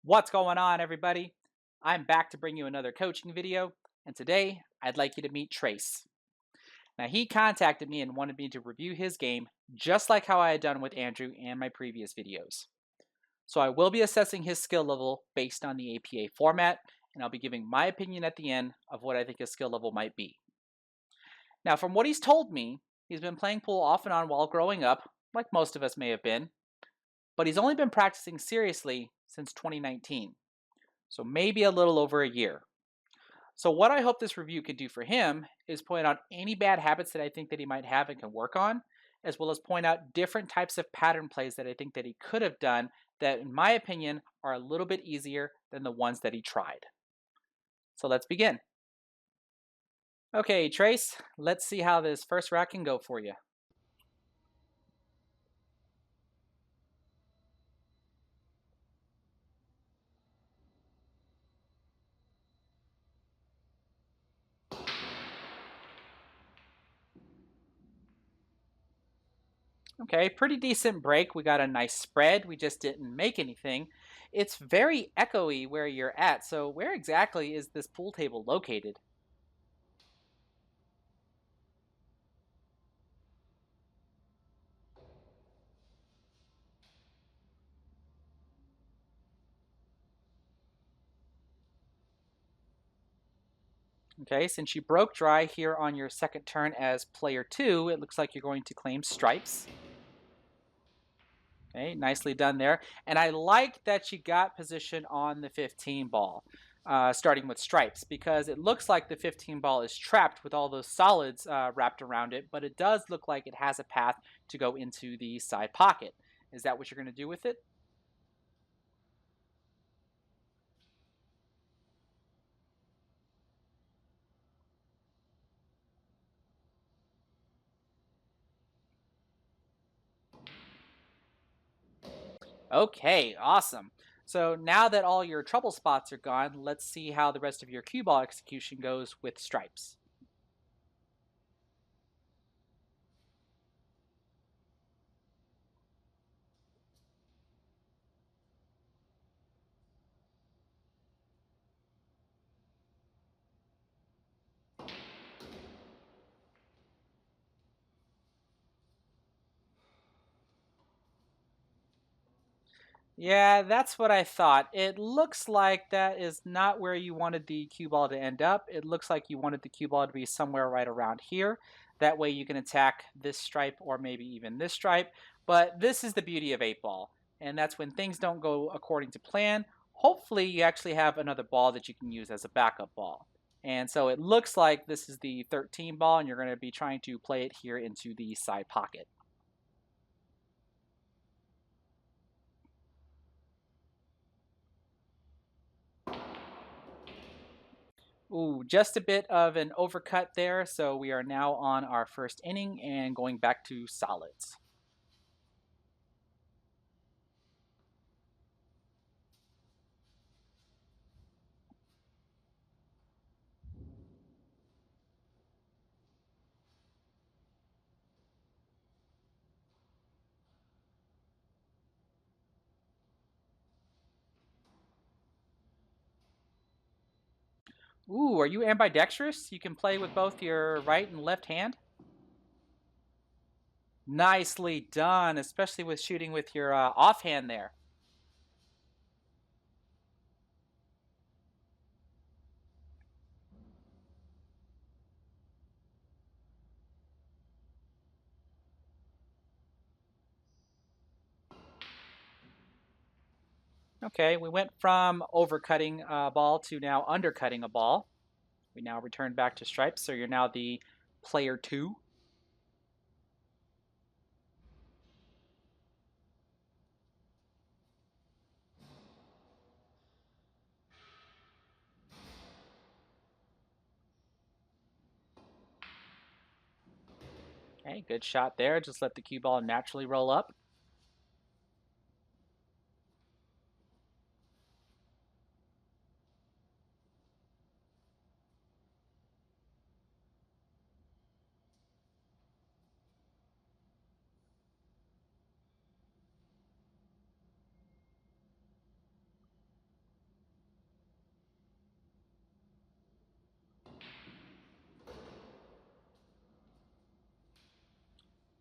What's going on, everybody? I'm back to bring you another coaching video, and today I'd like you to meet Trace. Now, he contacted me and wanted me to review his game just like how I had done with Andrew and my previous videos. So, I will be assessing his skill level based on the APA format, and I'll be giving my opinion at the end of what I think his skill level might be. Now, from what he's told me, he's been playing pool off and on while growing up, like most of us may have been, but he's only been practicing seriously since 2019. So maybe a little over a year. So what I hope this review could do for him is point out any bad habits that I think that he might have and can work on, as well as point out different types of pattern plays that I think that he could have done that, in my opinion, are a little bit easier than the ones that he tried. So let's begin. Okay, Trace, let's see how this first rack can go for you. Okay, pretty decent break. We got a nice spread. We just didn't make anything. It's very echoey where you're at. So where exactly is this pool table located? Okay, since you broke dry here on your second turn as player two, it looks like you're going to claim stripes. Okay, nicely done there. And I like that you got position on the 15 ball, starting with stripes, because it looks like the 15 ball is trapped with all those solids wrapped around it, but it does look like it has a path to go into the side pocket. Is that what you're going to do with it? Okay, awesome. So now that all your trouble spots are gone, let's see how the rest of your cue ball execution goes with stripes. Yeah, that's what I thought. It looks like that is not where you wanted the cue ball to end up. It looks like you wanted the cue ball to be somewhere right around here. That way you can attack this stripe or maybe even this stripe. But this is the beauty of 8 ball. And that's when things don't go according to plan. Hopefully you actually have another ball that you can use as a backup ball. And so it looks like this is the 13 ball and you're going to be trying to play it here into the side pocket. Ooh, just a bit of an overcut there. So we are now on our first inning and going back to solids. Ooh, are you ambidextrous? You can play with both your right and left hand? Nicely done, especially with shooting with your offhand there. Okay, we went from overcutting a ball to now undercutting a ball. We now return back to stripes, so you're now the player two. Okay, good shot there. Just let the cue ball naturally roll up.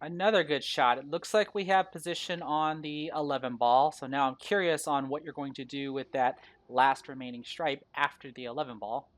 Another good shot. It looks like we have position on the 11 ball. So now I'm curious on what you're going to do with that last remaining stripe after the 11 ball.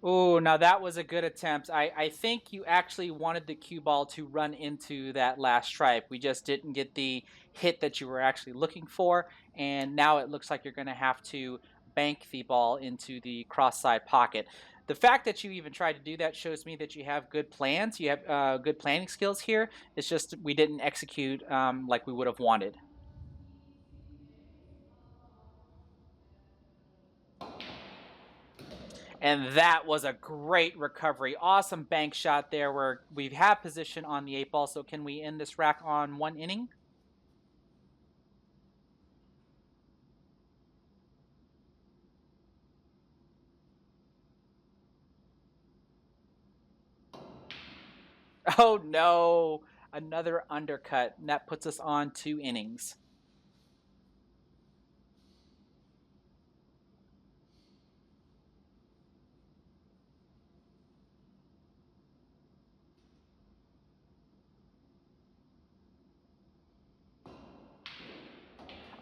Oh, now that was a good attempt. I think you actually wanted the cue ball to run into that last stripe. We just didn't get the hit that you were actually looking for. And now it looks like you're going to have to bank the ball into the cross side pocket. The fact that you even tried to do that shows me that you have good plans. You have good planning skills here. It's just we didn't execute like we would have wanted. And that was a great recovery. Awesome bank shot there where we have position on the 8 ball. So can we end this rack on 1 inning? Oh no, another undercut. And that puts us on 2 innings.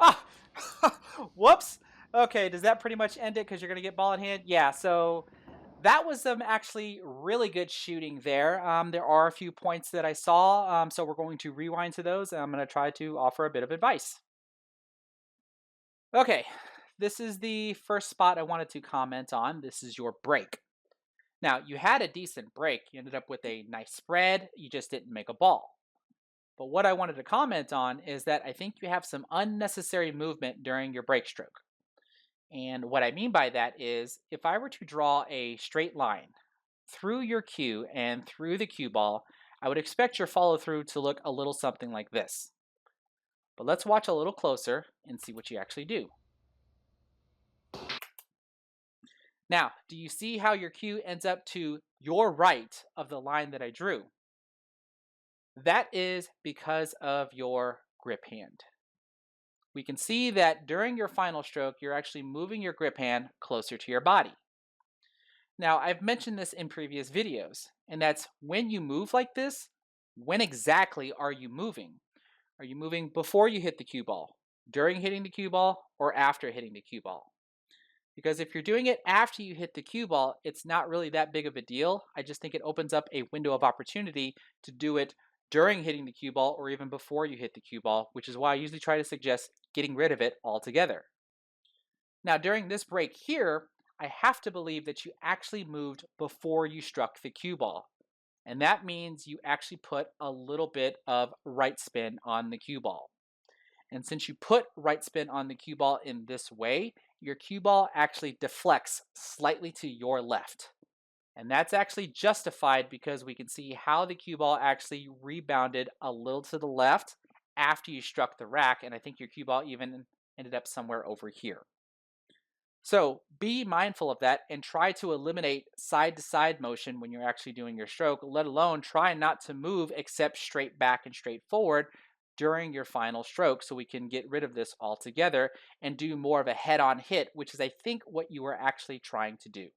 Ah, whoops. Okay, does that pretty much end it because you're going to get ball in hand? Yeah, so that was some actually really good shooting there. There are a few points that I saw, so we're going to rewind to those, and I'm going to try to offer a bit of advice. Okay, this is the first spot I wanted to comment on. This is your break. Now, you had a decent break. You ended up with a nice spread. You just didn't make a ball. But what I wanted to comment on is that I think you have some unnecessary movement during your break stroke. And what I mean by that is if I were to draw a straight line through your cue and through the cue ball, I would expect your follow through to look a little something like this. But let's watch a little closer and see what you actually do. Now, do you see how your cue ends up to your right of the line that I drew? That is because of your grip hand. We can see that during your final stroke, you're actually moving your grip hand closer to your body. Now, I've mentioned this in previous videos, and that's when you move like this, when exactly are you moving? Are you moving before you hit the cue ball, during hitting the cue ball, or after hitting the cue ball? Because if you're doing it after you hit the cue ball, it's not really that big of a deal. I just think it opens up a window of opportunity to do it during hitting the cue ball or even before you hit the cue ball, which is why I usually try to suggest getting rid of it altogether. Now, during this break here, I have to believe that you actually moved before you struck the cue ball. And that means you actually put a little bit of right spin on the cue ball. And since you put right spin on the cue ball in this way, your cue ball actually deflects slightly to your left. And that's actually justified because we can see how the cue ball actually rebounded a little to the left after you struck the rack. And I think your cue ball even ended up somewhere over here. So be mindful of that and try to eliminate side to side motion when you're actually doing your stroke, let alone try not to move except straight back and straight forward during your final stroke so we can get rid of this altogether and do more of a head on hit, which is, I think, what you were actually trying to do.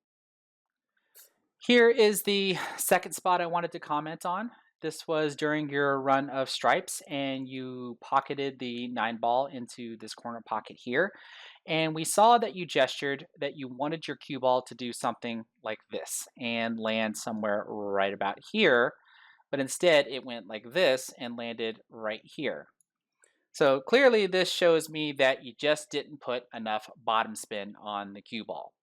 Here is the second spot I wanted to comment on. This was during your run of stripes, and you pocketed the 9 ball into this corner pocket here. And we saw that you gestured that you wanted your cue ball to do something like this and land somewhere right about here. But instead, it went like this and landed right here. So clearly, this shows me that you just didn't put enough bottom spin on the cue ball.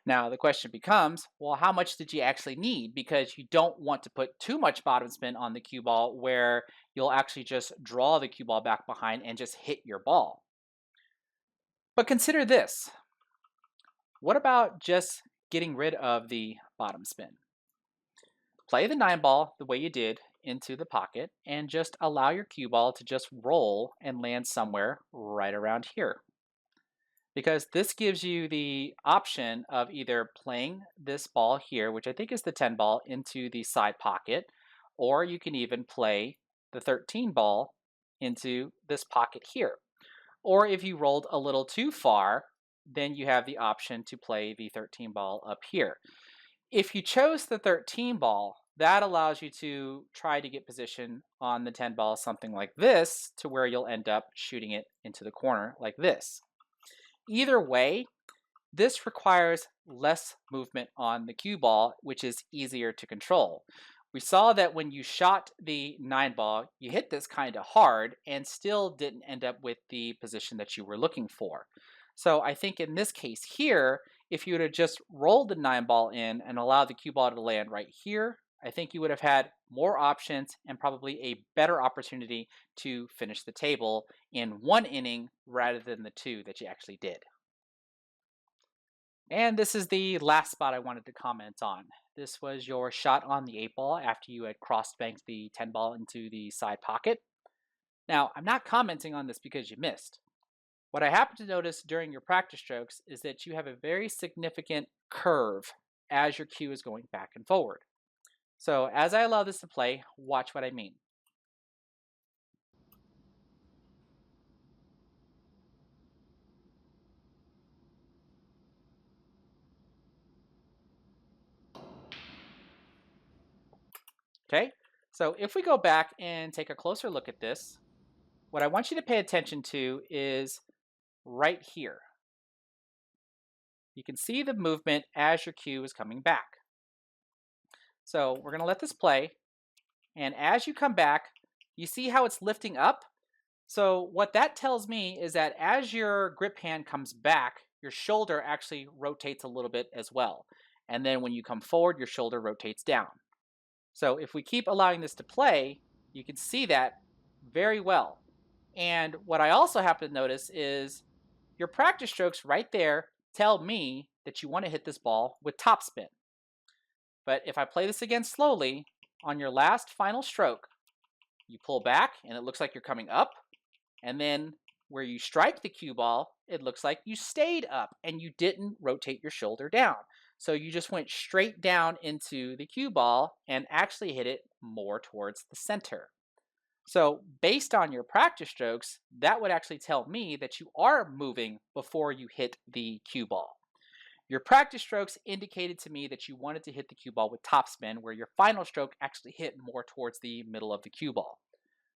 Now, the question becomes, well, how much did you actually need? Because you don't want to put too much bottom spin on the cue ball where you'll actually just draw the cue ball back behind and just hit your ball. But consider this. What about just getting rid of the bottom spin? Play the 9 ball the way you did into the pocket and just allow your cue ball to just roll and land somewhere right around here. Because this gives you the option of either playing this ball here, which I think is the 10 ball, into the side pocket, or you can even play the 13 ball into this pocket here. Or if you rolled a little too far, then you have the option to play the 13 ball up here. If you chose the 13 ball, that allows you to try to get position on the 10 ball, something like this, to where you'll end up shooting it into the corner like this. Either way, this requires less movement on the cue ball, which is easier to control. We saw that when you shot the 9 ball, you hit this kind of hard and still didn't end up with the position that you were looking for. So I think in this case here, if you would have just rolled the 9 ball in and allowed the cue ball to land right here, I think you would have had more options and probably a better opportunity to finish the table in one inning rather than the two that you actually did. And this is the last spot I wanted to comment on. This was your shot on the 8 ball after you had crossed banked the 10 ball into the side pocket. Now, I'm not commenting on this because you missed. What I happened to notice during your practice strokes is that you have a very significant curve as your cue is going back and forward. So as I allow this to play, watch what I mean. Okay, so if we go back and take a closer look at this, what I want you to pay attention to is right here. You can see the movement as your cue is coming back. So we're going to let this play. And as you come back, you see how it's lifting up? So what that tells me is that as your grip hand comes back, your shoulder actually rotates a little bit as well. And then when you come forward, your shoulder rotates down. So if we keep allowing this to play, you can see that very well. And what I also happen to notice is your practice strokes right there tell me that you want to hit this ball with topspin. But if I play this again slowly, on your last final stroke, you pull back and it looks like you're coming up. And then where you strike the cue ball, it looks like you stayed up and you didn't rotate your shoulder down. So you just went straight down into the cue ball and actually hit it more towards the center. So based on your practice strokes, that would actually tell me that you are moving before you hit the cue ball. Your practice strokes indicated to me that you wanted to hit the cue ball with topspin, where your final stroke actually hit more towards the middle of the cue ball.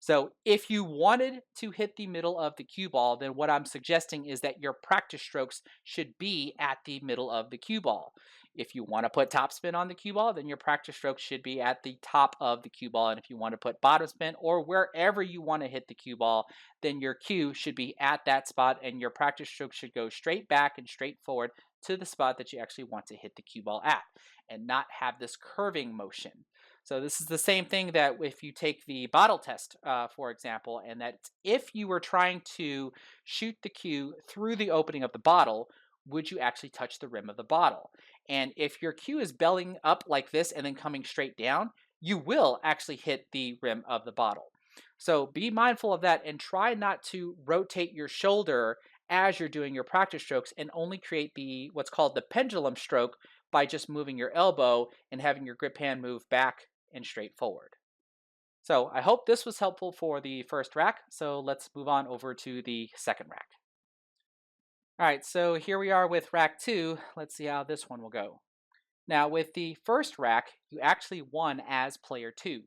So if you wanted to hit the middle of the cue ball, then what I'm suggesting is that your practice strokes should be at the middle of the cue ball. If you want to put top spin on the cue ball, then your practice strokes should be at the top of the cue ball. And if you want to put bottom spin or wherever you want to hit the cue ball, then your cue should be at that spot and your practice stroke should go straight back and straight forward to the spot that you actually want to hit the cue ball at and not have this curving motion. So this is the same thing that if you take the bottle test, for example, and that if you were trying to shoot the cue through the opening of the bottle, would you actually touch the rim of the bottle? And if your cue is bellying up like this and then coming straight down, you will actually hit the rim of the bottle. So be mindful of that and try not to rotate your shoulder as you're doing your practice strokes and only create the what's called the pendulum stroke by just moving your elbow and having your grip hand move back and straight forward. So I hope this was helpful for the first rack. So let's move on over to the second rack. All right, so here we are with rack 2. Let's see how this one will go. Now with the first rack, you actually won as player 2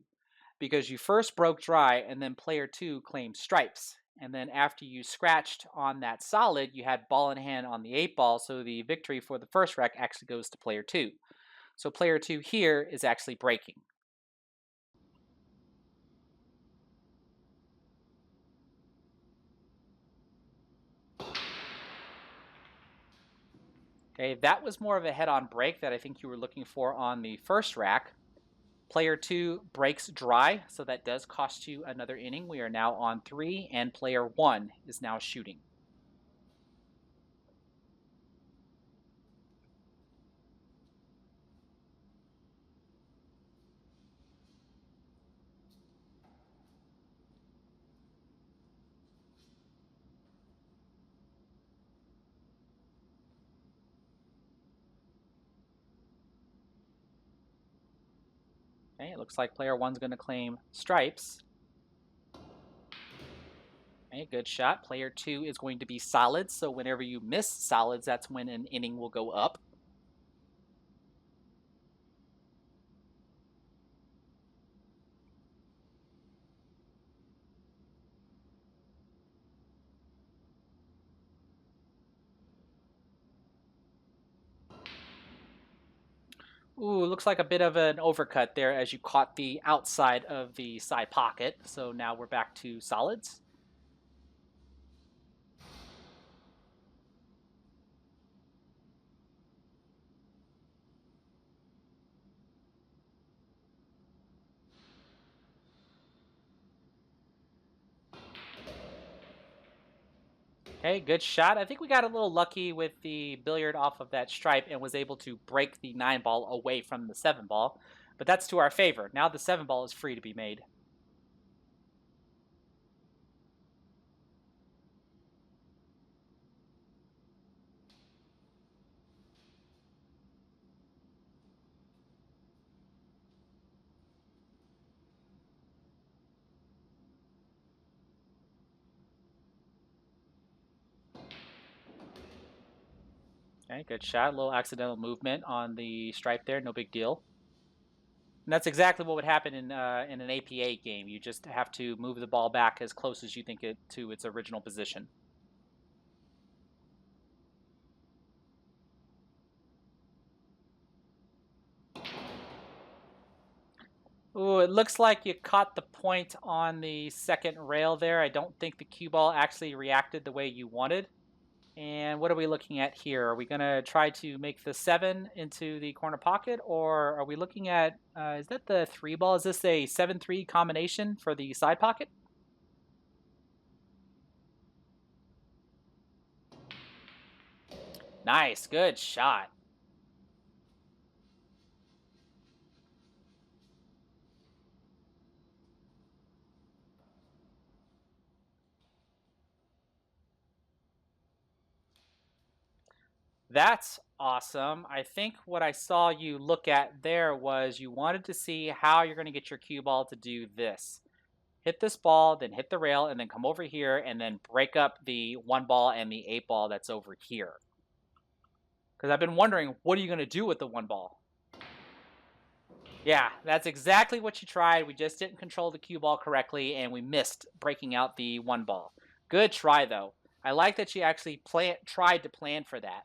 because you first broke dry and then player 2 claimed stripes. And then after you scratched on that solid, you had ball in hand on the 8 ball. So the victory for the first rack actually goes to player 2. So player 2 here is actually breaking. Okay, that was more of a head-on break that I think you were looking for on the first rack. Player 2 breaks dry, so that does cost you another inning. We are now on 3, and player 1 is now shooting. Okay, it looks like player 1's going to claim stripes. Okay, good shot. Player two is going to be solids, so whenever you miss solids, that's when an inning will go up. Ooh, looks like a bit of an overcut there as you caught the outside of the side pocket. So now we're back to solids. Okay, good shot. I think we got a little lucky with the billiard off of that stripe and was able to break the 9 ball away from the 7 ball. But that's to our favor. Now the 7 ball is free to be made. Okay, good shot. A little accidental movement on the stripe there. No big deal. And that's exactly what would happen in an APA game. You just have to move the ball back as close as you think it to its original position. Ooh, it looks like you caught the point on the second rail there. I don't think the cue ball actually reacted the way you wanted. And what are we looking at here? Are we going to try to make the 7 into the corner pocket, or are we looking at, is that the 3 ball? Is this a 7-3 combination for the side pocket? Nice, good shot. That's awesome. I think what I saw you look at there was you wanted to see how you're going to get your cue ball to do this. Hit this ball, then hit the rail, and then come over here and then break up the 1 ball and the 8 ball that's over here. Because I've been wondering, what are you going to do with the 1 ball? Yeah, that's exactly what you tried. We just didn't control the cue ball correctly, and we missed breaking out the 1 ball. Good try, though. I like that you actually tried to plan for that.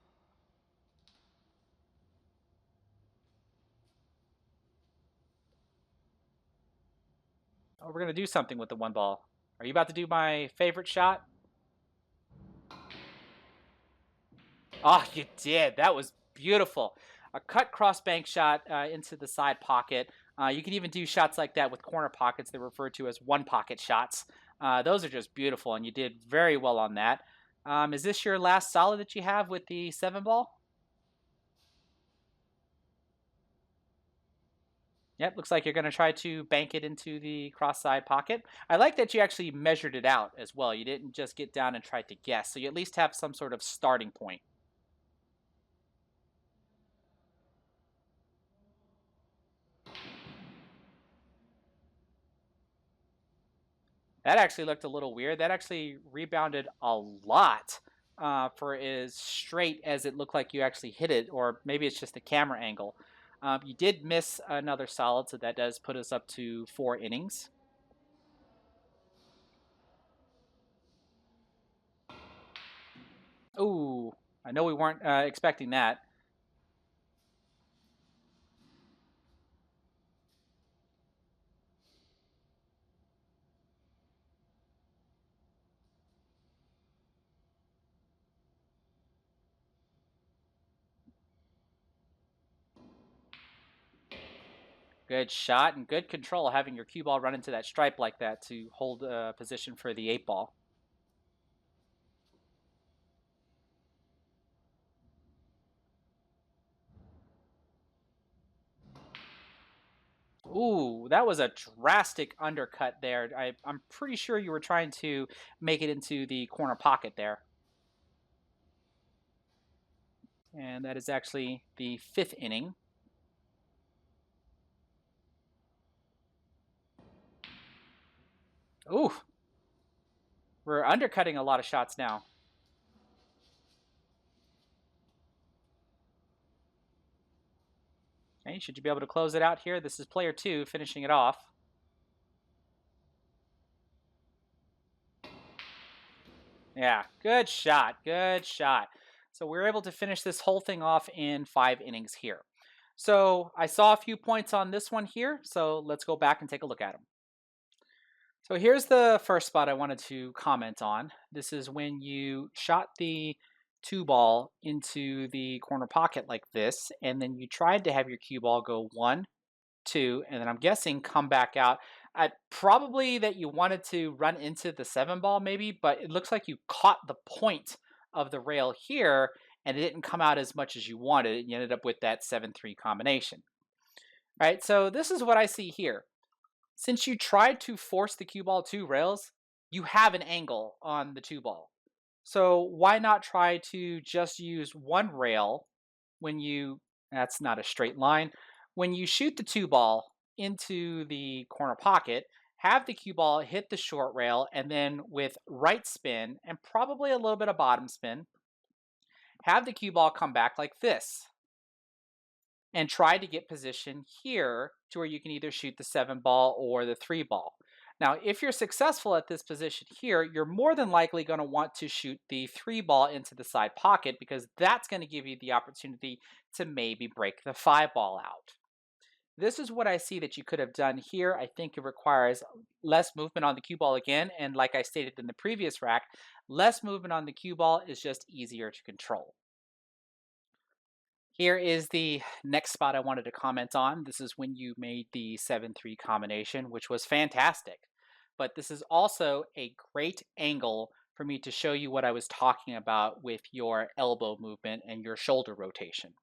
Oh, we're going to do something with the 1 ball. Are you about to do my favorite shot? Oh, you did. That was beautiful. A cut cross bank shot into the side pocket. You can even do shots like that with corner pockets. They're referred to as 1 pocket shots. Those are just beautiful, and you did very well on that. Is this your last solid that you have with the 7 ball? Yep, looks like you're going to try to bank it into the cross side pocket. I like that you actually measured it out as well. You didn't just get down and try to guess, so you at least have some sort of starting point. That actually looked a little weird. That actually rebounded a lot for as straight as it looked like you actually hit it, or maybe it's just the camera angle. You did miss another solid, so that does put us up to 4 innings. Ooh, I know we weren't expecting that. Good shot and good control having your cue ball run into that stripe like that to hold position for the 8 ball. Ooh, that was a drastic undercut there. I'm pretty sure you were trying to make it into the corner pocket there. And that is actually the 5th inning. Ooh, We're undercutting a lot of shots now. Okay, should you be able to close it out here? This is player two finishing it off. Yeah, good shot. Good shot. So we're able to finish this whole thing off in 5 innings here. So I saw a few points on this one here. So let's go back and take a look at them. So here's the first spot I wanted to comment on. This is when you shot the two ball into the corner pocket like this, and then you tried to have your cue ball go one, two, and then I'm guessing come back out. Probably that you wanted to run into the seven ball maybe, but it looks like you caught the point of the rail here and it didn't come out as much as you wanted. And you ended up with that 7-3 combination. All right, so this is what I see here. Since you tried to force the cue ball to rails, you have an angle on the two ball. So why not try to just use one rail when you, that's not a straight line, when you shoot the two ball into the corner pocket, have the cue ball hit the short rail, and then with right spin and probably a little bit of bottom spin, have the cue ball come back like this and try to get position here to where you can either shoot the seven ball or the three ball. Now, if you're successful at this position here, you're more than likely going to want to shoot the three ball into the side pocket because that's going to give you the opportunity to maybe break the five ball out. This is what I see that you could have done here. I think it requires less movement on the cue ball again. And like I stated in the previous rack, less movement on the cue ball is just easier to control. Here is the next spot I wanted to comment on. This is when you made the 7-3 combination, which was fantastic. But this is also a great angle for me to show you what I was talking about with your elbow movement and your shoulder rotation.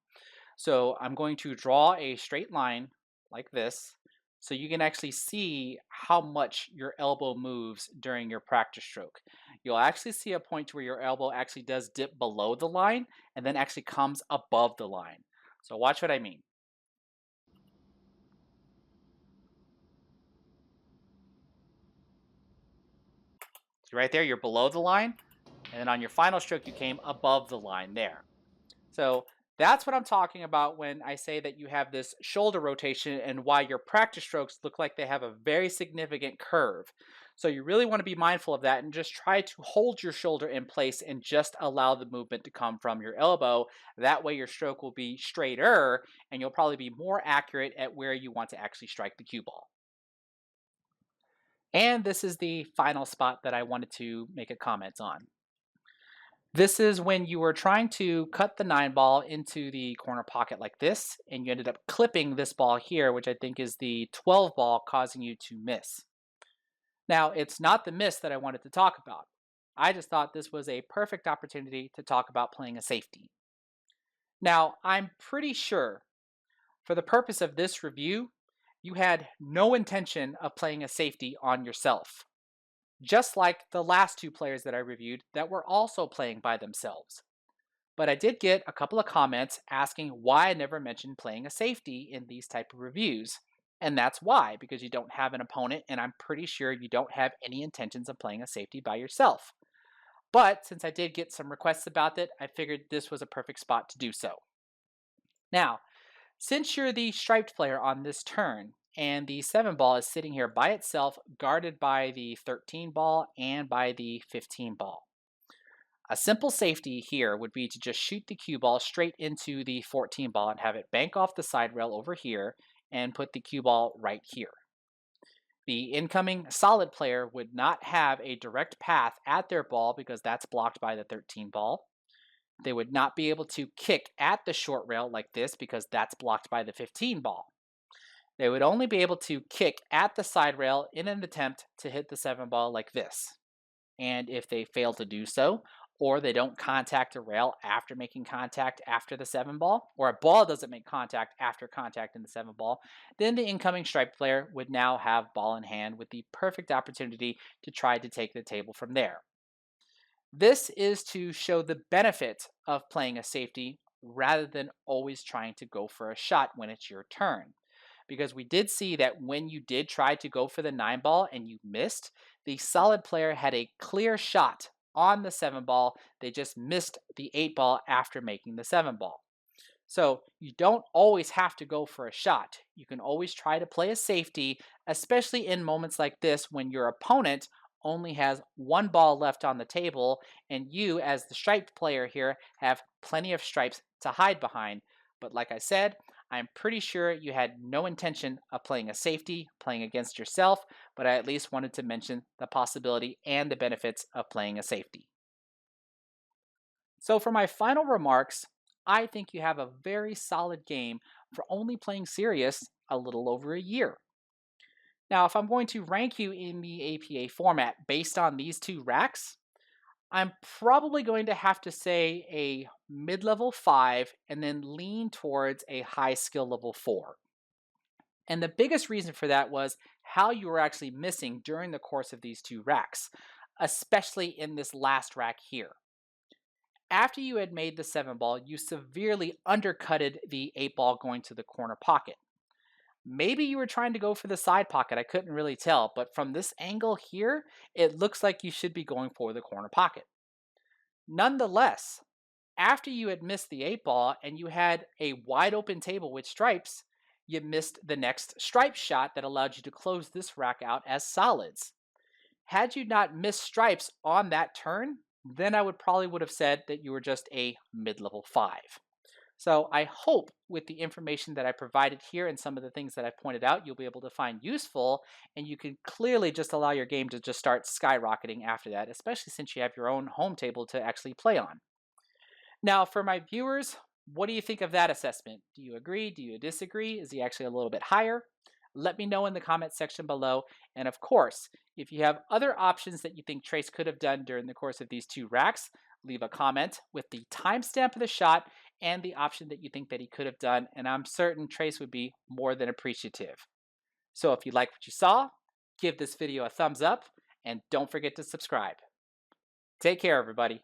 So I'm going to draw a straight line like this so you can actually see how much your elbow moves during your practice stroke. You'll actually see a point where your elbow actually does dip below the line and then actually comes above the line. So watch what I mean. So right there, you're below the line, and then on your final stroke, you came above the line there. So that's what I'm talking about when I say that you have this shoulder rotation and why your practice strokes look like they have a very significant curve. So you really want to be mindful of that and just try to hold your shoulder in place and just allow the movement to come from your elbow. That way your stroke will be straighter and you'll probably be more accurate at where you want to actually strike the cue ball. And this is the final spot that I wanted to make a comment on. This is when you were trying to cut the nine ball into the corner pocket like this, and you ended up clipping this ball here, which I think is the 12 ball, causing you to miss. Now, it's not the miss that I wanted to talk about. I just thought this was a perfect opportunity to talk about playing a safety. Now, I'm pretty sure for the purpose of this review, you had no intention of playing a safety on yourself, just like the last two players that I reviewed that were also playing by themselves. But I did get a couple of comments asking why I never mentioned playing a safety in these type of reviews. And that's why, because you don't have an opponent, and I'm pretty sure you don't have any intentions of playing a safety by yourself. But since I did get some requests about it, I figured this was a perfect spot to do so. Now, since you're the striped player on this turn, and the 7 ball is sitting here by itself, guarded by the 13 ball and by the 15 ball. A simple safety here would be to just shoot the cue ball straight into the 14 ball and have it bank off the side rail over here and put the cue ball right here. The incoming solid player would not have a direct path at their ball because that's blocked by the 13 ball. They would not be able to kick at the short rail like this because that's blocked by the 15 ball. They would only be able to kick at the side rail in an attempt to hit the 7 ball like this. And if they fail to do so, or they don't contact a rail after making contact after the 7 ball, or a ball doesn't make contact after contact in the 7 ball, then the incoming striped player would now have ball in hand with the perfect opportunity to try to take the table from there. This is to show the benefit of playing a safety rather than always trying to go for a shot when it's your turn. Because we did see that when you did try to go for the 9 ball and you missed, The solid player had a clear shot on the 7 ball. They just missed the 8 ball after making the 7 ball. So you don't always have to go for a shot. You can always try to play a safety, especially in moments like this when your opponent only has 1 ball left on the table and you, as the striped player here, have plenty of stripes to hide behind. But like I said, I'm pretty sure you had no intention of playing a safety, playing against yourself, but I at least wanted to mention the possibility and the benefits of playing a safety. So, for my final remarks, I think you have a very solid game for only playing serious a little over a year. Now, if I'm going to rank you in the APA format based on these two racks, I'm probably going to have to say a mid level 5 and then lean towards a high skill level 4. And the biggest reason for that was how you were actually missing during the course of these two racks, especially in this last rack here. After you had made the 7 ball, you severely undercutted the 8 ball going to the corner pocket. Maybe you were trying to go for the side pocket, I couldn't really tell, but from this angle here, it looks like you should be going for the corner pocket. Nonetheless, after you had missed the 8 ball and you had a wide open table with stripes, you missed the next stripe shot that allowed you to close this rack out as solids. Had you not missed stripes on that turn, then I would have said that you were just a mid-level 5. So I hope with the information that I provided here and some of the things that I pointed out, you'll be able to find useful, and you can clearly just allow your game to just start skyrocketing after that, especially since you have your own home table to actually play on. Now, for my viewers, what do you think of that assessment? Do you agree? Do you disagree? Is he actually a little bit higher? Let me know in the comment section below. And of course, if you have other options that you think Trace could have done during the course of these two racks, leave a comment with the timestamp of the shot and the option that you think that he could have done. And I'm certain Trace would be more than appreciative. So if you like what you saw, give this video a thumbs up and don't forget to subscribe. Take care, everybody.